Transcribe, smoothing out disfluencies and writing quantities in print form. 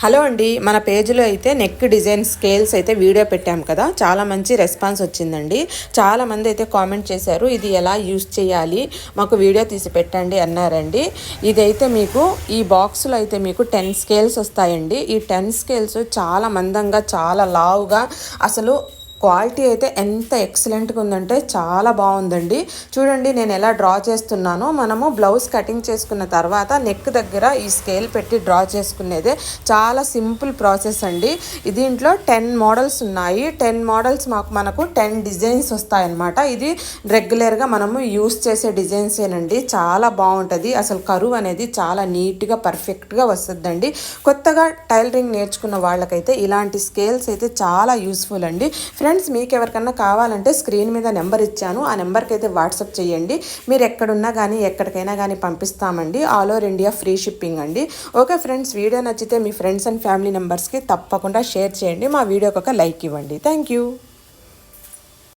Hello అండి, మన పేజ్లో అయితే నెక్ డిజైన్ స్కేల్స్ అయితే వీడియో పెట్టాం కదా, చాలా మంచి రెస్పాన్స్ వచ్చిందండి. చాలామంది అయితే కామెంట్ చేశారు, ఇది ఎలా యూస్ చేయాలి మాకు వీడియో తీసి పెట్టండి అన్నారండి. ఇదైతే మీకు ఈ బాక్స్లో అయితే మీకు 10 స్కేల్స్ వస్తాయండి. ఈ 10 స్కేల్స్ చాలా మందంగా, చాలా లావుగా, అసలు క్వాలిటీ అయితే ఎంత ఎక్సలెంట్గా ఉందంటే చాలా బాగుందండి. చూడండి నేను ఎలా డ్రా చేస్తున్నానో. మనము బ్లౌజ్ కటింగ్ చేసుకున్న తర్వాత నెక్ దగ్గర ఈ స్కేల్ పెట్టి డ్రా చేసుకునేదే చాలా సింపుల్ ప్రాసెస్ అండి. దీంట్లో 10 మోడల్స్ ఉన్నాయి. 10 మోడల్స్ మనకు 10 డిజైన్స్ వస్తాయన్నమాట. ఇది రెగ్యులర్గా మనము యూస్ చేసే డిజైన్సేనండి. చాలా బాగుంటుంది. అసలు కరువు అనేది చాలా నీట్గా పర్ఫెక్ట్గా వస్తుందండి. కొత్తగా టైలరింగ్ నేర్చుకున్న వాళ్ళకైతే ఇలాంటి స్కేల్స్ అయితే చాలా యూస్ఫుల్ అండి. ఫ్రెండ్స్, మీకు ఎవరికన్నా కావాలంటే స్క్రీన్ మీద నెంబర్ ఇచ్చాను, ఆ నెంబర్కి అయితే వాట్సాప్ చేయండి. మీరు ఎక్కడున్నా కానీ ఎక్కడికైనా కానీ పంపిస్తామండి. All over India free shipping అండి. ఓకే ఫ్రెండ్స్, వీడియో నచ్చితే మీ ఫ్రెండ్స్ అండ్ ఫ్యామిలీ మెంబర్స్కి తప్పకుండా షేర్ చేయండి. మా వీడియోకి ఒక లైక్ ఇవ్వండి. Thank you.